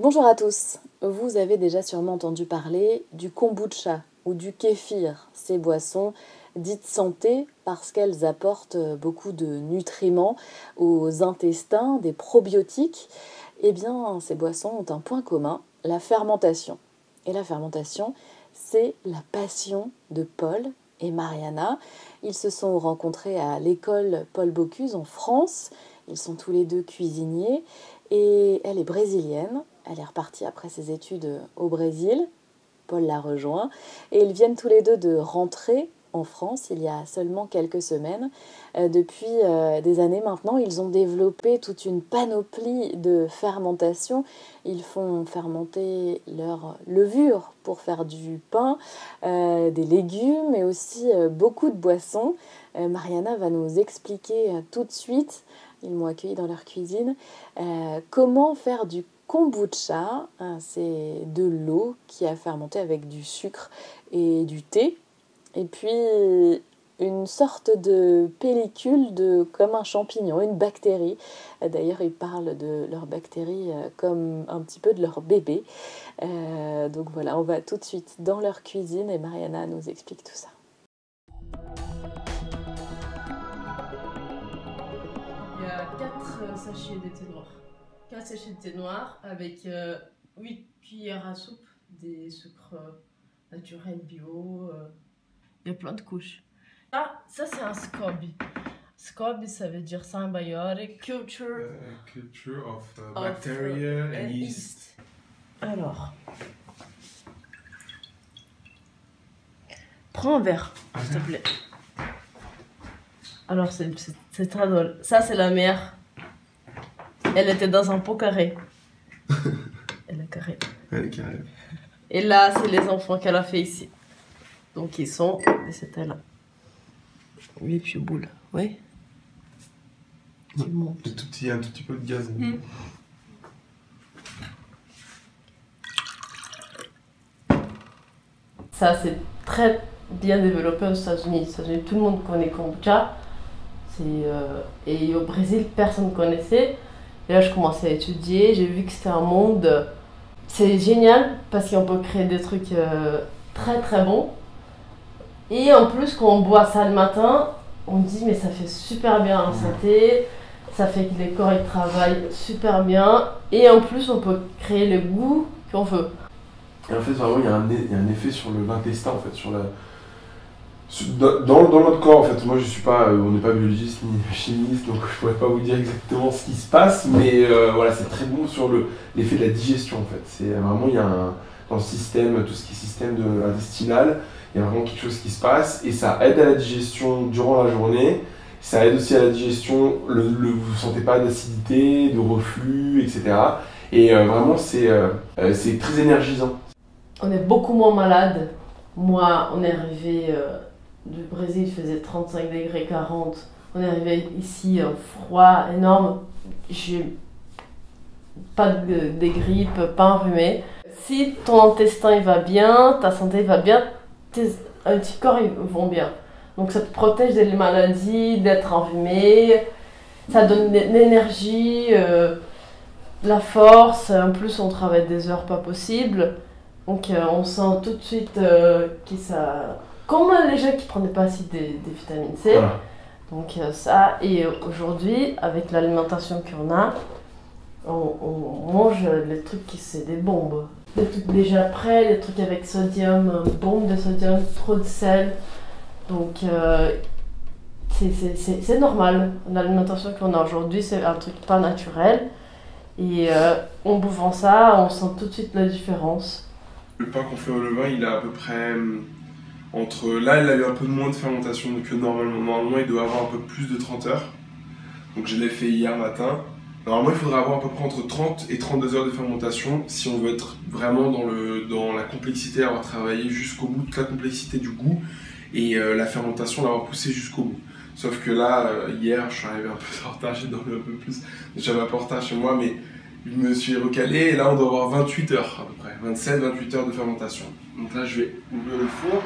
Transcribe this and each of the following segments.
Bonjour à tous, vous avez déjà sûrement entendu parler du kombucha ou du kéfir, ces boissons dites santé parce qu'elles apportent beaucoup de nutriments aux intestins, des probiotiques. Eh bien, ces boissons ont un point commun, la fermentation. Et la fermentation, c'est la passion de Paul et Mariana. Ils se sont rencontrés à l'école Paul Bocuse en France. Ils sont tous les deux cuisiniers et elle est brésilienne. Elle est repartie après ses études au Brésil. Paul l'a rejoint et ils viennent tous les deux de rentrer en France il y a seulement quelques semaines. Depuis des années maintenant, ils ont développé toute une panoplie de fermentation. Ils font fermenter leur levure pour faire du pain, des légumes et aussi beaucoup de boissons. Mariana va nous expliquer tout de suite, ils m'ont accueilli dans leur cuisine, comment faire du kombucha. C'est de l'eau qui a fermenté avec du sucre et du thé. Et puis une sorte de pellicule comme un champignon, une bactérie. D'ailleurs, ils parlent de leur bactérie comme un petit peu de leur bébé. Donc voilà, on va tout de suite dans leur cuisine et Mariana nous explique tout ça. Il y a 4 sachets de thé noir. 4 sachets de thé noir avec 8 cuillères à soupe des sucres naturels bio. Il y a plein de couches. Ah, ça c'est un SCOBY. SCOBY, ça veut dire Symbiotic Culture of Bacteria and Yeast. Alors, prends un verre, s'il te plaît. Alors, c'est très drôle. Ça, c'est la mère. Elle était dans un pot carré. Elle est carrée. Elle est carrée. Et là, c'est les enfants qu'elle a fait ici. Donc, ils sont... Et c'était là. Oui, puis boule. Oui. Qui monte. Il y a un tout petit peu de gaz. Ça, c'est très bien développé aux États-Unis. Aux États-Unis, tout le monde connaît kombucha. Et au Brésil, personne ne connaissait. Et là, je commençais à étudier. J'ai vu que c'était un monde... C'est génial parce qu'on peut créer des trucs très très bons. Et en plus, quand on boit ça le matin, on dit mais ça fait super bien la santé. Ça fait que les corps ils travaillent super bien. Et en plus, on peut créer le goût qu'on veut. Et en fait, vraiment, il y a un effet sur l'intestin, en fait, dans notre corps, en fait. Moi, je suis pas, on n'est pas biologiste ni chimiste, donc je pourrais pas vous dire exactement ce qui se passe, mais voilà, c'est très bon sur l'effet de la digestion, en fait. C'est vraiment, il y a dans le système, tout ce qui est système intestinal, il y a vraiment quelque chose qui se passe, et ça aide à la digestion durant la journée. Ça aide aussi à la digestion, vous ne sentez pas d'acidité, de reflux, etc. Et vraiment, c'est très énergisant. On est beaucoup moins malade. Moi, on est arrivé du Brésil, il faisait 35 degrés 40. On est arrivé ici, un froid énorme. J'ai pas de grippe, pas enrhumé. Si ton intestin il va bien, ta santé va bien, tes anticorps ils vont bien. Donc ça te protège des maladies, d'être enrhumé. Ça donne de l'énergie, de la force. En plus, on travaille des heures pas possibles. Donc on sent tout de suite que ça... Comme les gens qui ne prenaient pas assez des vitamines C. Voilà. Donc ça, et aujourd'hui, avec l'alimentation qu'on a, on mange les trucs qui c'est des bombes. Des trucs déjà prêts, des trucs avec sodium, bombe de sodium, trop de sel. Donc c'est normal. L'alimentation qu'on a aujourd'hui, c'est un truc pas naturel. Et en buvant ça, on sent tout de suite la différence. Le pain qu'on fait au levain, il a à peu près là, il a eu un peu moins de fermentation que normalement. Normalement, il doit avoir un peu plus de 30 heures. Donc je l'ai fait hier matin. Normalement, il faudrait avoir à peu près entre 30 et 32 heures de fermentation si on veut être vraiment dans la complexité, avoir travaillé jusqu'au bout, toute la complexité du goût et la fermentation, l'avoir poussé jusqu'au bout. Sauf que là, hier, je suis arrivé un peu en retard, j'ai dormi un peu plus. J'avais un peu en retard chez moi, mais je me suis recalé et là, on doit avoir 28 heures à peu près. 27-28 heures de fermentation. Donc là, je vais ouvrir le four.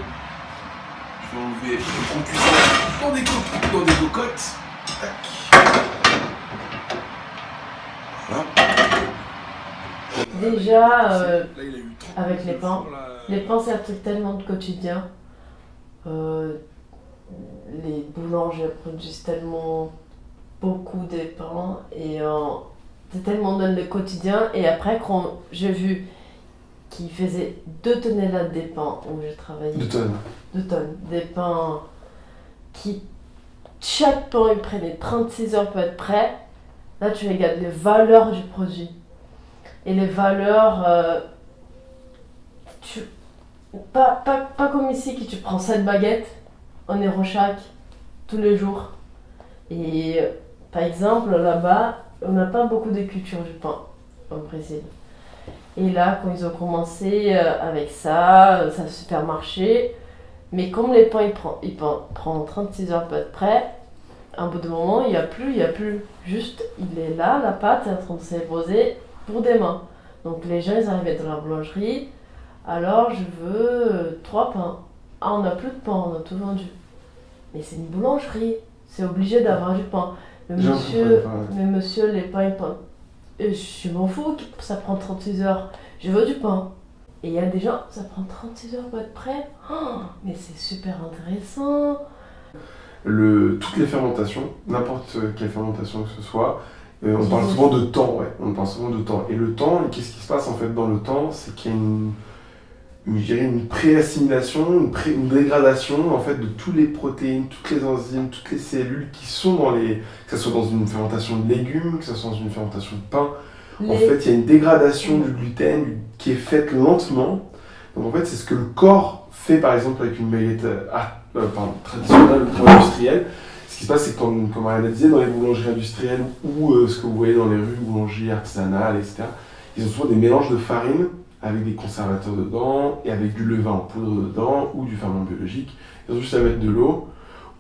Je vais enlever le cuisson dans des cocottes. Tac. Voilà. Déjà, Là, il a eu 30 avec les de pains. four, là. Les pains, c'est un truc tellement de quotidien. Les boulangers produisent tellement beaucoup de pains et c'est tellement dans le quotidien. Et après, quand j'ai vu qu'ils faisaient 2 tonnes des pains où je travaillais, 2 tonnes. 2 tonnes, des pains qui, chaque pain, il prenait 36 heures pour être prêt. Là, tu regardes les valeurs du produit. Et les valeurs, pas comme ici, que tu prends 7 baguettes en euro chaque, tous les jours. Et par exemple, là-bas, on n'a pas beaucoup de culture du pain au Brésil. Et là, quand ils ont commencé avec ça, ça a super marché. Mais comme les pains, ils prennent 36 heures pour être prêt, à un bout de moment, il n'y a plus. Juste, il est là, la pâte est en train de se poser pour demain. Donc les gens, ils arrivaient dans la boulangerie. Alors, je veux 3 pains. Ah, on n'a plus de pain, on a tout vendu. Mais c'est une boulangerie, c'est obligé d'avoir du pain. Mais monsieur, les pains, je m'en fous, ça prend 36 heures. Je veux du pain. Et il y a des gens, ça prend 36 heures pour être prêt. Oh, mais c'est super intéressant. Toutes les fermentations, n'importe quelle fermentation que ce soit, on parle souvent de temps, ouais. On parle souvent de temps. Et le temps, qu'est-ce qui se passe en fait dans le temps? C'est qu'il y a une pré-assimilation, une dégradation en fait de toutes les protéines, toutes les enzymes, toutes les cellules qui sont que ce soit dans une fermentation de légumes, que ce soit dans une fermentation de pain. En fait, il y a une dégradation du gluten qui est faite lentement. Donc en fait, c'est ce que le corps fait par exemple avec une baguette traditionnelle ou industrielle. Ce qui se passe, c'est que comme Mariana disait, dans les boulangeries industrielles ou ce que vous voyez dans les rues, boulangeries artisanales, etc., ils ont souvent des mélanges de farine avec des conservateurs dedans et avec du levain en poudre dedans ou du ferment biologique. Ils ont juste à mettre de l'eau.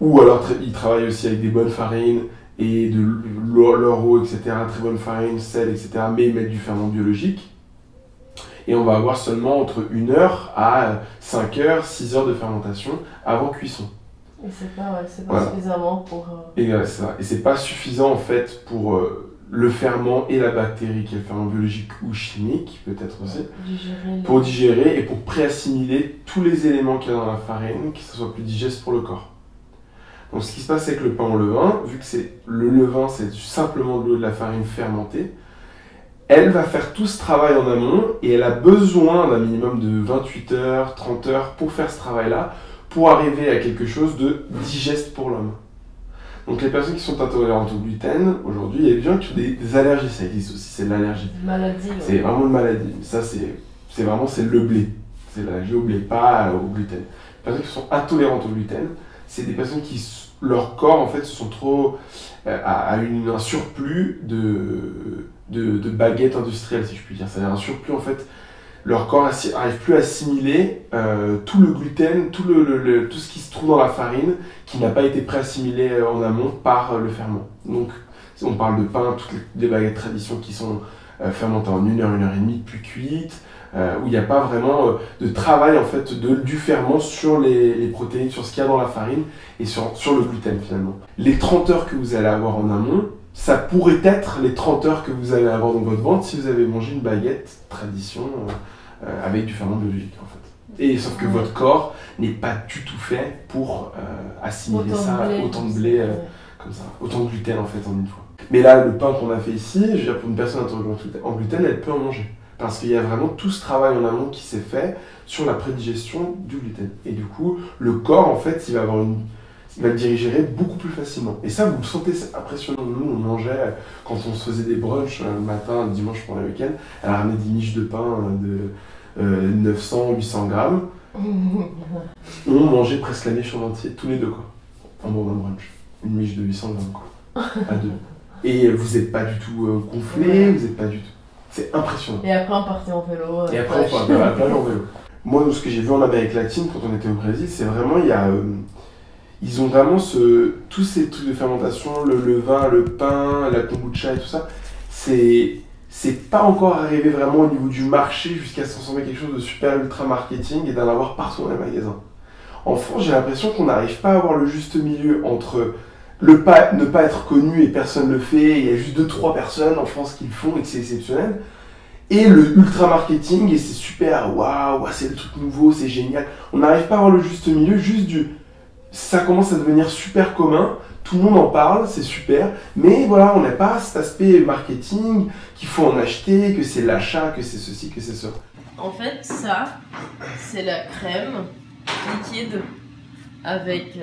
Ou alors ils travaillent aussi avec des bonnes farines et de leur eau, etc., très bonne farine, sel, etc., mais ils mettent du ferment biologique. Et on va avoir seulement entre 1 heure à 5 heures, 6 heures de fermentation avant cuisson. Et c'est pas suffisamment pour... Et c'est ça. Et c'est pas suffisant en fait pour le ferment et la bactérie, qui est le ferment biologique ou chimique, peut-être aussi, pour digérer et pour pré-assimiler tous les éléments qu'il y a dans la farine, que ce soit plus digeste pour le corps. Donc ce qui se passe avec le pain au levain, vu que le levain c'est simplement de l'eau de la farine fermentée, elle va faire tout ce travail en amont et elle a besoin d'un minimum de 28 heures, 30 heures pour faire ce travail-là, pour arriver à quelque chose de digeste pour l'homme. Donc les personnes qui sont intolérantes au gluten, aujourd'hui, il y a des gens qui ont des allergies, ça existe aussi, c'est de l'allergie. Maladie. Ouais. C'est vraiment une maladie, ça c'est le blé, c'est l'allergie au blé, pas au gluten. Les personnes qui sont intolérantes au gluten, c'est des personnes qui, leur corps en fait, se sont trop, a un surplus de baguettes industrielles, si je puis dire. C'est-à-dire un surplus en fait, leur corps n'arrive plus à assimiler tout le gluten, tout ce qui se trouve dans la farine, qui n'a pas été pré-assimilé en amont par le ferment. Donc, on parle de pain, toutes les baguettes tradition qui sont fermentées en 1 heure, 1 heure et demie, puis cuites, où il n'y a pas vraiment de travail en fait du ferment sur les protéines, sur ce qu'il y a dans la farine et sur le gluten finalement. Les 30 heures que vous allez avoir en amont, ça pourrait être les 30 heures que vous allez avoir dans votre ventre si vous avez mangé une baguette tradition avec du ferment biologique en fait. Et sauf que votre corps n'est pas du tout fait pour assimiler autant de blé comme ça, autant de gluten en fait en une fois. Mais là, le pain qu'on a fait ici, je veux dire, pour une personne intolérante en gluten, elle peut en manger. Parce qu'il y a vraiment tout ce travail en amont qui s'est fait sur la prédigestion du gluten. Et du coup, le corps, en fait, il va le digérer beaucoup plus facilement. Et ça, vous le sentez, c'est impressionnant. Nous, on mangeait, quand on se faisait des brunchs le matin, le dimanche pour le week-end, elle ramenait des miches de pain de 900-800 grammes. On mangeait presque la miche en entier, tous les deux, quoi. En bon brunch. Une miche de 800 grammes, quoi. À deux. Et vous n'êtes pas du tout gonflé, vous n'êtes pas du tout... C'est impressionnant. Et après, on partait en vélo. Et après, on partait à la plage en vélo. Moi, ce que j'ai vu en Amérique latine, quand on était au Brésil, c'est vraiment, ils ont vraiment tous ces trucs de fermentation, le levain, le pain, la kombucha et tout ça. C'est pas encore arrivé vraiment au niveau du marché jusqu'à se transformer quelque chose de super ultra marketing et d'en avoir partout dans les magasins. En France, j'ai l'impression qu'on n'arrive pas à avoir le juste milieu entre ne pas être connu et personne le fait, il y a juste 2-3 personnes en France qui le font et que c'est exceptionnel, et le ultra marketing, et c'est super, waouh, c'est le truc nouveau, c'est génial. On n'arrive pas à avoir le juste milieu, ça commence à devenir super commun, tout le monde en parle, c'est super, mais voilà, on n'a pas cet aspect marketing, qu'il faut en acheter, que c'est l'achat, que c'est ceci, que c'est ça. En fait, ça, c'est la crème liquide avec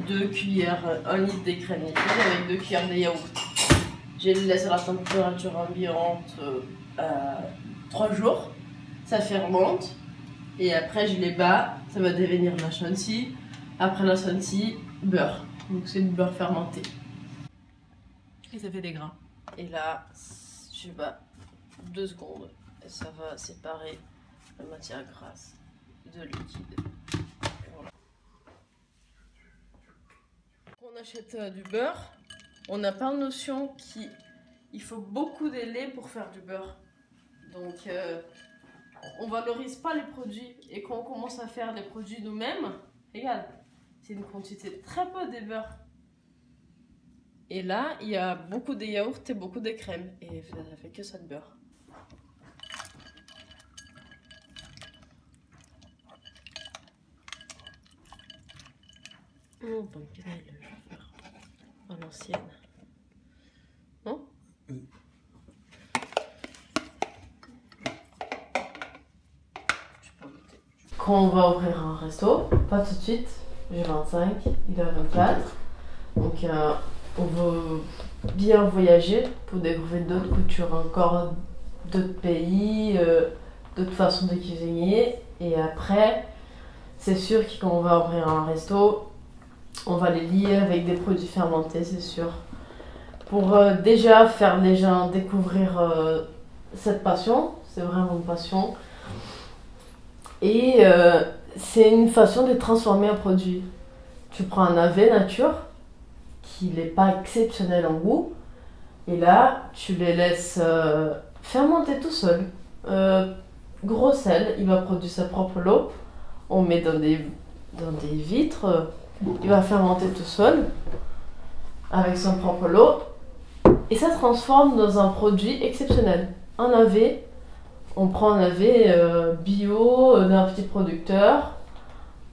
2 cuillères, 1 litre de crème liquide avec 2 cuillères de yaourt. Je le laisse à la température ambiante 3 jours, ça fermente, et après je les bats, ça va devenir la chantilly. Après la chantilly, beurre. Donc c'est du beurre fermenté. Et ça fait des grains. Et là, je bats 2 secondes. Et ça va séparer la matière grasse de liquide. Voilà. Quand on achète du beurre, on n'a pas notion qu'il faut beaucoup de lait pour faire du beurre. Donc on valorise pas les produits. Et quand on commence à faire les produits nous-mêmes, regarde, c'est une quantité très peu de beurre. Et là, il y a beaucoup de yaourt et beaucoup de crème. Et ça fait que ça de beurre. Oh, bon, quel est le chauffeur à l'ancienne. Non? Quand on va ouvrir un resto, pas tout de suite, j'ai 25, il a 24. Donc on veut bien voyager pour découvrir d'autres cultures, encore d'autres pays, d'autres façons de cuisiner. Et après, c'est sûr que quand on va ouvrir un resto, on va les lier avec des produits fermentés, c'est sûr. Pour déjà faire les gens découvrir cette passion, c'est vraiment une passion. Et c'est une façon de transformer un produit. Tu prends un navet nature, qui n'est pas exceptionnel en goût, et là, tu les laisses fermenter tout seul. Gros sel, il va produire sa propre eau. On met dans des vitres, il va fermenter tout seul, avec son propre eau. Et ça transforme dans un produit exceptionnel. Un navet, on prend un navet bio d'un petit producteur,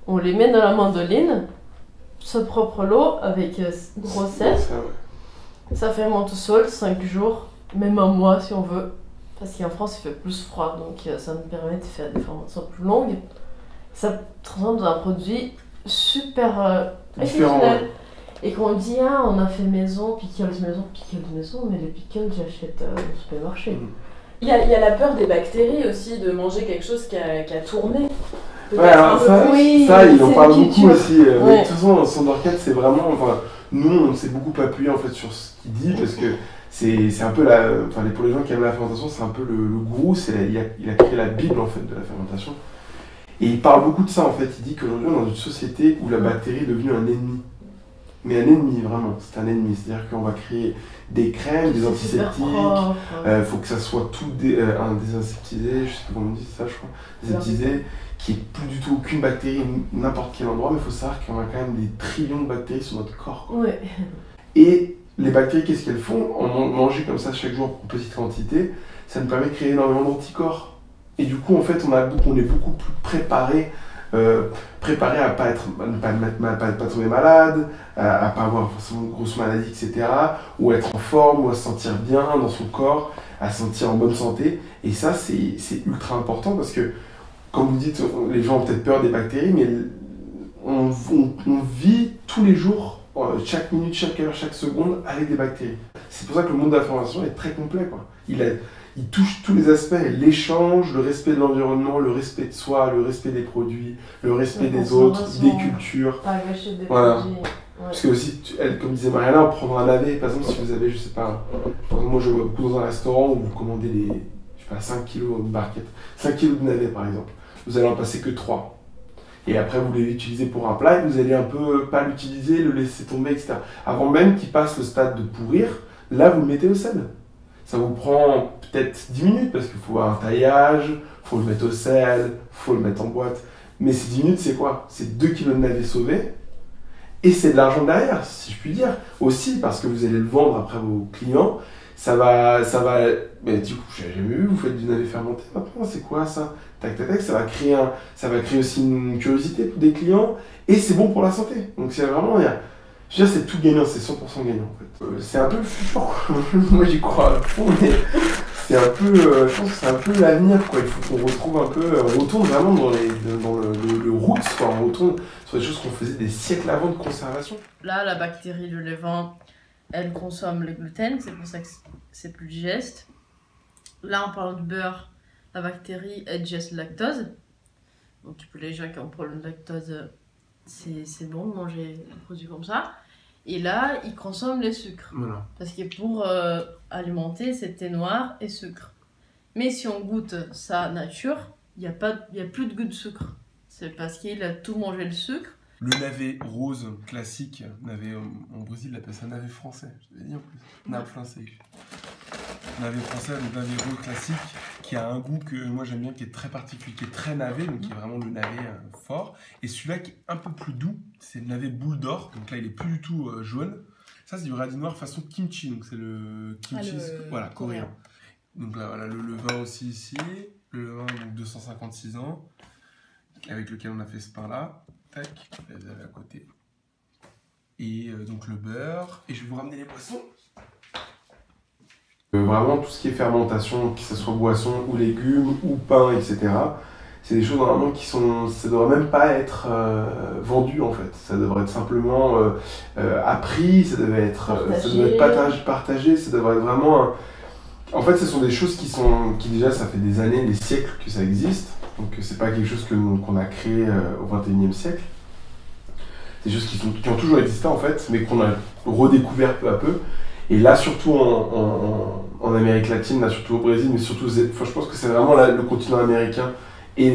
on les met dans la mandoline, sa propre lot avec gros sel. Ça fermente tout seul 5 jours, même un mois si on veut. Parce qu'en France il fait plus froid, donc ça nous permet de faire des fermentations plus longues. Ça transforme dans un produit super exceptionnel. Et quand on dit on a fait maison, pickles maison, mais les pickles j'achète au supermarché. Il y a la peur des bactéries aussi, de manger quelque chose qui a tourné. Ouais, alors ça ils en parlent beaucoup aussi. Mais de toute façon, son Dorcat, c'est vraiment. Enfin, nous, on s'est beaucoup appuyé en fait sur ce qu'il dit parce que c'est un peu pour les gens qui aiment la fermentation, c'est un peu le gourou. Il a créé la Bible en fait de la fermentation. Et il parle beaucoup de ça en fait. Il dit qu'aujourd'hui, on est dans une société où la bactérie est devenue un ennemi. Mais un ennemi, vraiment, c'est un ennemi. C'est-à-dire qu'on va créer des crèmes, des antiseptiques, faut que ça soit tout désinseptisé, je sais pas comment on dit ça, je crois, désinseptisé, qu'il n'y ait plus du tout aucune bactérie n'importe quel endroit, mais il faut savoir qu'on a quand même des trillions de bactéries sur notre corps. Ouais. Et les bactéries, qu'est-ce qu'elles font? Manger comme ça chaque jour en petite quantité, ça nous permet de créer énormément d'anticorps. Et du coup, en fait, on est beaucoup plus préparé à pas tomber malade, à pas avoir forcément de grosses maladies, etc. Ou être en forme, ou à se sentir bien dans son corps, à se sentir en bonne santé. Et ça, c'est ultra important parce que, comme vous dites, les gens ont peut-être peur des bactéries, mais on vit tous les jours, chaque minute, chaque heure, chaque seconde, avec des bactéries. C'est pour ça que le monde de la formation est très complet, quoi. Il touche tous les aspects, l'échange, le respect de l'environnement, le respect de soi, le respect des produits, le respect des autres, des cultures. Pas gâcher des voilà. produits. Ouais. Parce que aussi, comme disait Mariana, prendre un navet, par exemple, si vous avez, je sais pas, moi je vois beaucoup dans un restaurant où vous commandez je sais pas, 5 kilos de barquette, 5 kilos de navet par exemple, vous allez en passer que 3. Et après, vous l'utilisez pour un plat et vous allez un peu pas l'utiliser, le laisser tomber, etc. Avant même qu'il passe le stade de pourrir, là vous le mettez au sel. Ça vous prend peut-être 10 minutes parce qu'il faut un taillage, il faut le mettre au sel, il faut le mettre en boîte. Mais ces 10 minutes, c'est quoi? C'est 2 kilos de navet sauvés et c'est de l'argent derrière, si je puis dire. Aussi parce que vous allez le vendre après à vos clients, Mais du coup, j'ai jamais vu, vous faites du navet fermenté maintenant, c'est quoi ça? Tac, tac, tac, ça va créer aussi une curiosité pour des clients, et c'est bon pour la santé. Donc c'est vraiment, je veux dire, c'est tout gagnant, c'est 100% gagnant en fait. C'est un peu le futur, quoi. Moi j'y crois à fond, mais c'est un peu, je pense que c'est un peu l'avenir, quoi. Il faut qu'on retrouve un peu, on retourne vraiment dans le roots, quoi. On retourne sur des choses qu'on faisait des siècles avant de conservation. Là, la bactérie, le levain, elle consomme le gluten, c'est pour ça que c'est plus digeste. Là, en parlant du beurre, la bactérie, elle digeste le lactose. Donc, pour les gens qui ont un problème de lactose, c'est bon de manger des produits comme ça. Et là, ils consomment les sucres. Voilà. Parce que pour alimenter, c'est thé noir et sucre. Mais si on goûte sa nature, il n'y a plus de goût de sucre. C'est parce qu'il a tout mangé le sucre. Le navet rose classique, navet en Brésil, ils appellent ça navet français. Je t'avais dit en plus. Navet français. Navet français, le navet rose classique, qui a un goût que moi j'aime bien, qui est très particulier, qui est très navet, donc qui est vraiment le navet fort. Et celui-là qui est un peu plus doux, c'est le navet boule d'or. Donc là, il est plus du tout jaune. Ça, c'est du radis noir façon kimchi. Donc c'est le kimchi, voilà, coréen. Donc là, voilà, le levain aussi ici. Le levain, donc 256 ans, avec lequel on a fait ce pain-là. Tac, là, vous avez à côté. Et donc le beurre. Et je vais vous ramener les boissons. Vraiment, tout ce qui est fermentation, que ce soit boisson ou légumes ou pain, etc., c'est des choses normalement qui sont. Ça ne devrait même pas être vendu en fait. Ça devrait être simplement appris, ça devrait être partagé, ça devrait être vraiment. En fait, ce sont des choses qui déjà, ça fait des années, des siècles que ça existe. Donc, c'est pas quelque chose qu'on a créé au XXIe siècle. C'est des choses qui ont toujours existé en fait, mais qu'on a redécouvert peu à peu. Et là, surtout en Amérique latine, là, surtout au Brésil, mais surtout, je pense que c'est vraiment le continent américain et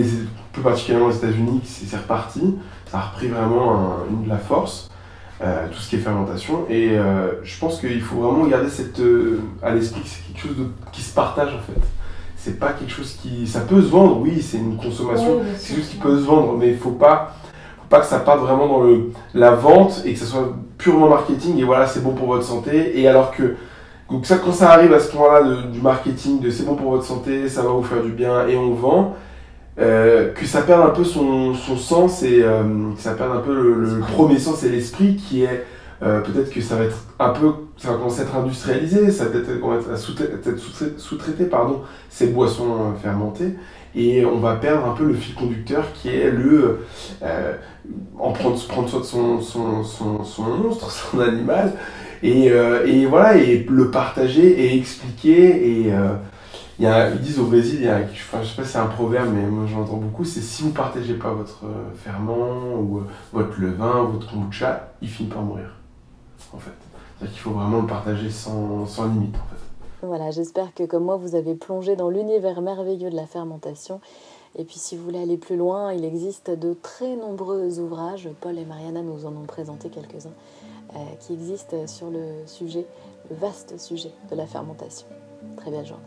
plus particulièrement les États-Unis, c'est reparti. Ça a repris vraiment de la force, tout ce qui est fermentation. Et je pense qu'il faut vraiment garder à l'esprit que c'est quelque chose qui se partage en fait. C'est pas quelque chose qui. Ça peut se vendre, oui, c'est une consommation, c'est quelque chose qui peut se vendre, mais il faut pas que ça parte vraiment dans la vente et que ça soit purement marketing et voilà, c'est bon pour votre santé. Et alors que donc ça, quand ça arrive à ce moment-là du marketing, de c'est bon pour votre santé, ça va vous faire du bien et on vend, que ça perde un peu son sens et que ça perde un peu le premier sens et l'esprit qui est peut-être que ça va être ça va commencer à être industrialisé, ça va peut-être sous-traiter ces boissons fermentées. Et on va perdre un peu le fil conducteur qui est prendre soin de son monstre, son animal, et voilà, et le partager et expliquer. Et ils disent au Brésil, je sais pas si c'est un proverbe, mais moi j'en entends beaucoup, c'est si vous partagez pas votre ferment, ou votre levain, ou votre kombucha, il finit par mourir, en fait. C'est-à-dire qu'il faut vraiment le partager sans limite, en fait. Voilà, j'espère que comme moi, vous avez plongé dans l'univers merveilleux de la fermentation. Et puis si vous voulez aller plus loin, il existe de très nombreux ouvrages, Paul et Mariana nous en ont présenté quelques-uns, qui existent sur le vaste sujet de la fermentation. Très belle journée.